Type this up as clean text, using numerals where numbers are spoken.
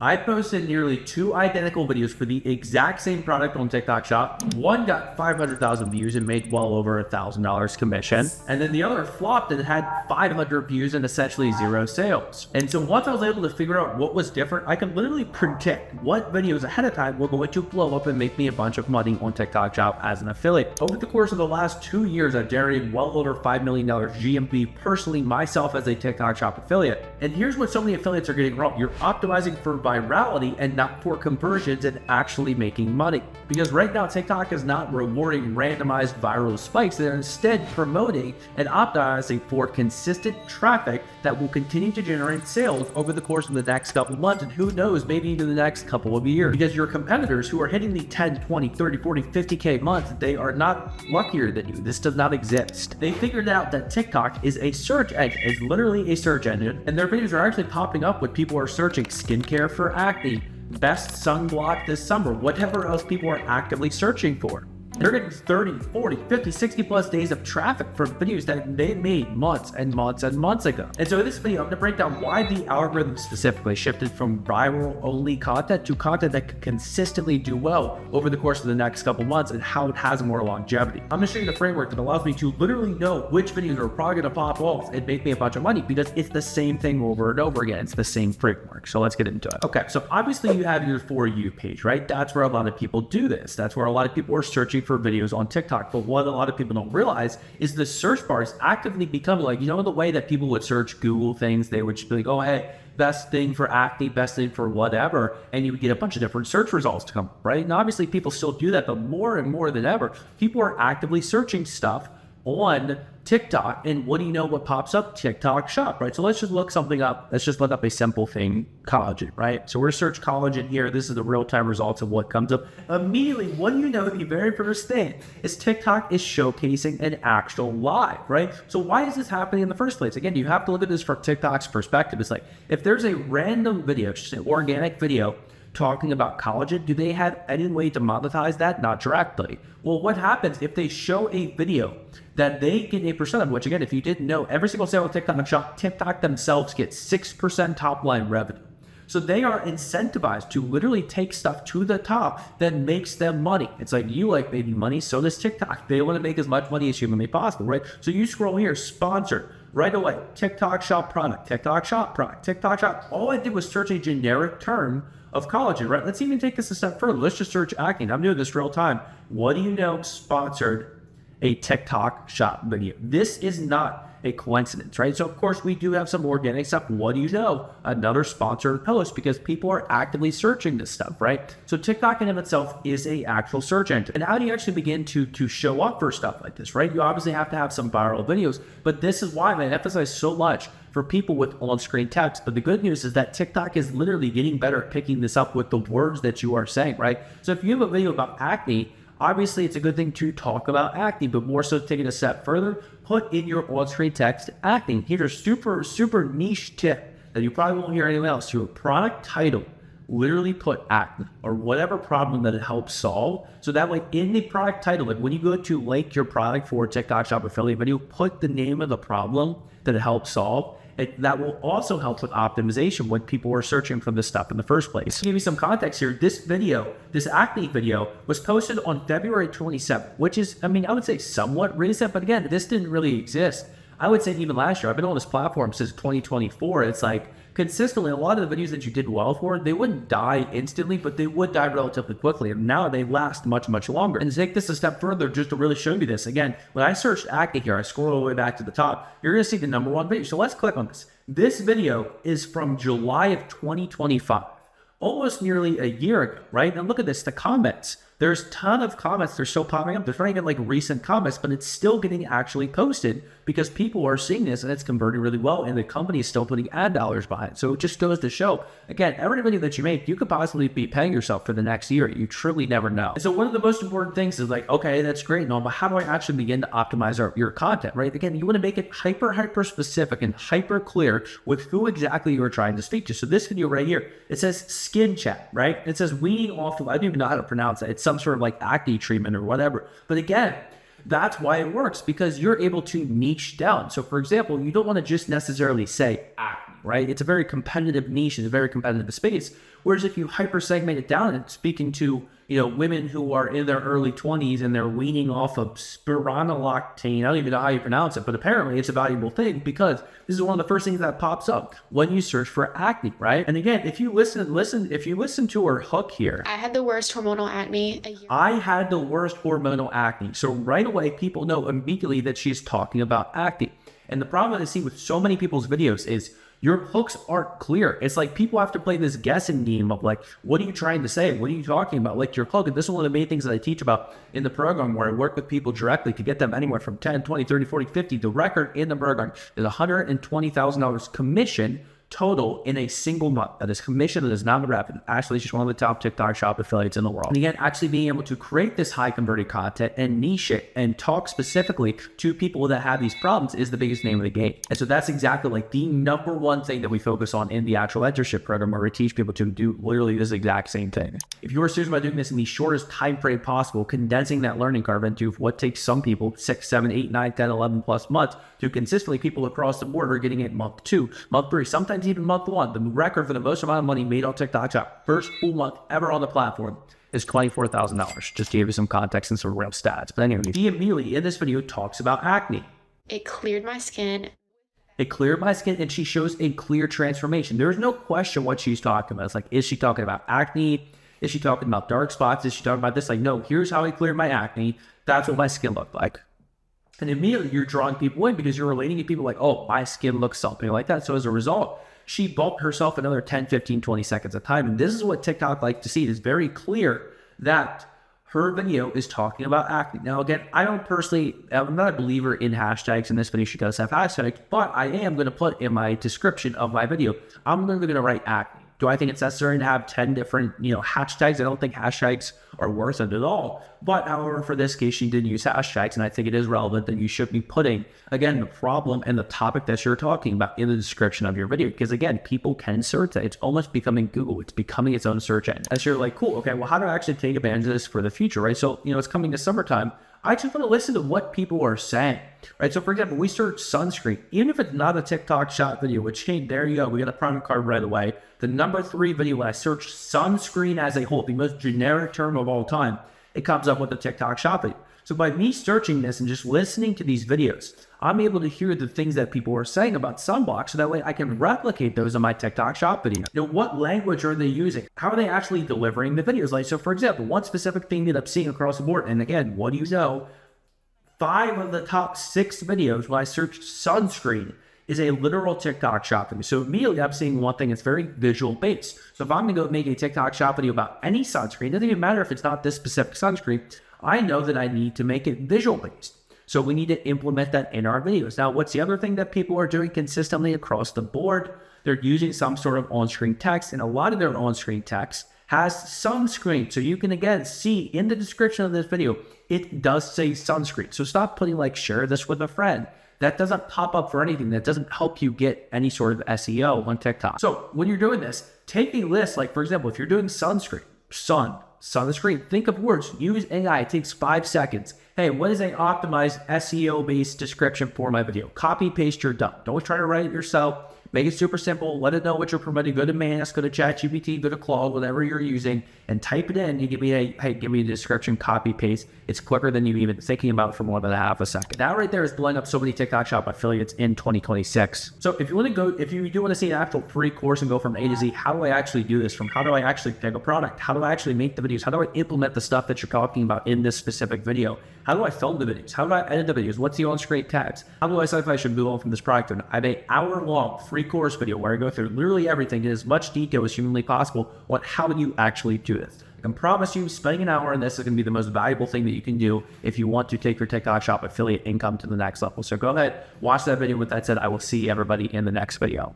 I posted nearly 2 identical videos for the exact same product on TikTok Shop. One got 500,000 views and made well over $1,000 commission. And then the other flopped and had 500 views and essentially 0 sales. And so once I was able to figure out what was different, I could literally predict what videos ahead of time were going to blow up and make me a bunch of money on TikTok Shop as an affiliate. Over the course of the last 2 years, I've generated well over $5 million GMV personally myself as a TikTok Shop affiliate. And here's what so many affiliates are getting wrong. You're optimizing for virality and not for conversions and actually making money. Because right now TikTok is not rewarding randomized viral spikes. They're instead promoting and optimizing for consistent traffic that will continue to generate sales over the course of the next couple of months, and who knows, maybe even the next couple of years. Because your competitors who are hitting the 10, 20, 30, 40, 50K months, they are not luckier than you. This does not exist. They figured out that TikTok is a search engine. It's literally a search engine, and their videos are actually popping up when people are searching skincare for acne, best sunblock this summer, whatever else people are actively searching for. They're getting 30, 40, 50, 60 plus days of traffic from videos that they made months and months and months ago. And so in this video, I'm going to break down why the algorithm specifically shifted from viral only content to content that can consistently do well over the course of the next couple months and how it has more longevity. I'm going to show you the framework that allows me to literally know which videos are probably going to pop off and make me a bunch of money, because it's the same thing over and over again. It's the same framework. So let's get into it. Okay, so obviously you have your For You page, right? That's where a lot of people do this. That's where a lot of people are searching for videos on TikTok. But what a lot of people don't realize is the search bar is actively becoming like, the way that people would search Google things, they would just be like, oh, hey, best thing for acne, best thing for whatever, and you would get a bunch of different search results to come, right? And obviously people still do that, but more and more than ever, people are actively searching stuff on TikTok. And what do you know what pops up? TikTok Shop, right? So let's just look something up. Let's just look up a simple thing, collagen, right? So we're search collagen here. This is the real-time results of what comes up. Immediately, what do you know? The very first thing is TikTok is showcasing an actual live, right? So why is this happening in the first place? Again, you have to look at this from TikTok's perspective. It's like, if there's a random video, just an organic video, talking about collagen, do they have any way to monetize that? Not directly. Well, what happens if they show a video that they get a percent of, which again, if you didn't know, every single sale on TikTok Shop, TikTok themselves get 6% top line revenue. So they are incentivized to literally take stuff to the top that makes them money. It's like, you like making money, so does TikTok. They want to make as much money as humanly possible, right? So you scroll here, sponsored, right away, TikTok Shop product, TikTok Shop product, TikTok Shop. All I did was search a generic term of collagen, right? Let's even take this a step further. Let's just search acne. I'm doing this real time. What do you know sponsored a TikTok Shop video? This is not a coincidence, right? So of course we do have some organic stuff. What do you know? Another sponsored post, because people are actively searching this stuff, right? So TikTok in and of itself is a actual search engine. And how do you actually begin to show up for stuff like this, right? You obviously have to have some viral videos, but this is why I emphasize so much for people with on-screen text. But the good news is that TikTok is literally getting better at picking this up with the words that you are saying, right? So if you have a video about acne, obviously it's a good thing to talk about acne, but more so take it a step further, put in your on-screen text acne. Here's a super, super niche tip that you probably won't hear anyone else. To a product title, literally put acne or whatever problem that it helps solve. So that way in the product title, like when you go to link your product for a TikTok Shop affiliate video, put the name of the problem that it helps solve. That will also help with optimization when people are searching for this stuff in the first place. To give you some context here, this video, this acne video, was posted on February 27th, which is, I would say somewhat recent, but again, this didn't really exist. I would say even last year. I've been on this platform since 2024. It's like, consistently, a lot of the videos that you did well for, they wouldn't die instantly, but they would die relatively quickly. And now they last much, much longer. And to take this a step further, just to really show you this, again, when I searched acne here, I scroll all the way back to the top, you're going to see the #1 video. So let's click on this. This video is from July of 2025, almost nearly a year ago, right? And look at this, the comments. There's a ton of comments. They're still popping up. There's not even like recent comments, but it's still getting actually posted because people are seeing this and it's converting really well, and the company is still putting ad dollars behind it. So it just goes to show, again, every video that you make, you could possibly be paying yourself for the next year. You truly never know. And so one of the most important things is like, okay, that's great and all, but how do I actually begin to optimize your content, right? Again, you want to make it hyper specific and hyper clear with who exactly you're trying to speak to. So this video right here, it says skin chat, right? It says weaning off of, I don't even know how to pronounce it. It's some sort of like acne treatment or whatever. But again, that's why it works, because you're able to niche down. So for example, you don't want to just necessarily say acne. right? It's a very competitive niche, it's a very competitive space. Whereas if you hyper segment it down and speaking to, women who are in their early 20s and they're weaning off of spironolactane, I don't even know how you pronounce it, but apparently it's a valuable thing because this is one of the first things that pops up when you search for acne, right? And again, if you listen to her hook here. I had the worst hormonal acne a year. I had the worst hormonal acne. So right away, people know immediately that she's talking about acne. And the problem I see with so many people's videos is your hooks aren't clear. It's like people have to play this guessing game of like, what are you trying to say? What are you talking about? Like your hook. And this is one of the main things that I teach about in the program where I work with people directly to get them anywhere from 10, 20, 30, 40, 50. The record in the program is $120,000 commission total in a single month. That is commission, that is not a rep. Actually, she's one of the top TikTok shop affiliates in the world. And again, actually being able to create this high converting content and niche it and talk specifically to people that have these problems is the biggest name of the game. And so that's exactly like the number one thing that we focus on in the actual mentorship program, where we teach people to do literally this exact same thing. If you are serious about doing this in the shortest time frame possible, condensing that learning curve into what takes some people 6, 7, 8, 9, 10, 11 plus months to consistently, people across the board are getting it month 2, month 3, sometimes even month 1. The record for the most amount of money made on TikTok Shop, first full month ever on the platform, is $24,000. Just to give you some context and some real stats. But anyway, she immediately in this video talks about acne. It cleared my skin. It cleared my skin, and she shows a clear transformation. There's no question what she's talking about. It's like, is she talking about acne? Is she talking about dark spots? Is she talking about this? Like, no, here's how I cleared my acne. That's what my skin looked like. And immediately you're drawing people in because you're relating to people like, oh, my skin looks something like that. So as a result, she bumped herself another 10, 15, 20 seconds of time. And this is what TikTok likes to see. It is very clear that her video is talking about acne. Now, again, I'm not a believer in hashtags in this video. She does have hashtags, but I am going to put in my description of my video, I'm literally going to write acne. Do I think it's necessary to have 10 different, hashtags? I don't think hashtags are worth it at all. But however, for this case, she did use hashtags, and I think it is relevant that you should be putting, again, the problem and the topic that you're talking about in the description of your video. Because again, people can search that. It's almost becoming Google. It's becoming its own search engine. And so you're like, cool, okay, well, how do I actually take advantage of this for the future, right? So, it's coming to summertime. I just want to listen to what people are saying, right? So for example, we search sunscreen, even if it's not a TikTok shop video, which, hey, there you go. We got a product card right away. The number 3 video, when I search sunscreen as a whole, the most generic term of all time, it comes up with the TikTok shop video. So by me searching this and just listening to these videos, I'm able to hear the things that people are saying about sunblock, so that way I can replicate those in my TikTok shop video. What language are they using? How are they actually delivering the videos? Like, so for example, one specific thing that I'm seeing across the board, and again, what do you know? 5 of the top 6 videos when I searched sunscreen is a literal TikTok shop video. So immediately I'm seeing one thing that's very visual based. So if I'm gonna go make a TikTok shop video about any sunscreen, it doesn't even matter if it's not this specific sunscreen, I know that I need to make it visual based. So we need to implement that in our videos. Now, what's the other thing that people are doing consistently across the board? They're using some sort of on-screen text, and a lot of their on-screen text has sunscreen. So you can, again, see in the description of this video, it does say sunscreen. So stop putting like, share this with a friend. That doesn't pop up for anything. That doesn't help you get any sort of SEO on TikTok. So when you're doing this, take a list. Like, for example, if you're doing sunscreen, sunscreen, think of words, use AI. It takes 5 seconds. Hey, what is an optimized SEO-based description for my video? Copy, paste, you're done. Don't try to write it yourself. Make it super simple. Let it know what you're promoting. Go to Mask, go to ChatGPT, go to Claude, whatever you're using, and type it in. You give me give me a description, copy, paste. It's quicker than you even thinking about for more than a half a second. That right there is blowing up so many TikTok shop affiliates in 2026. So if you do want to see an actual free course and go from A to Z, how do I actually do this? From how do I actually pick a product? How do I actually make the videos? How do I implement the stuff that you're talking about in this specific video? How do I film the videos? How do I edit the videos? What's the on-screen tags? How do I decide if I should move on from this product? And I have an hour-long free course video where I go through literally everything in as much detail as humanly possible on how do you actually do this. I can promise you, spending an hour on this is going to be the most valuable thing that you can do if you want to take your TikTok shop affiliate income to the next level. So go ahead, watch that video. With that said, I will see everybody in the next video.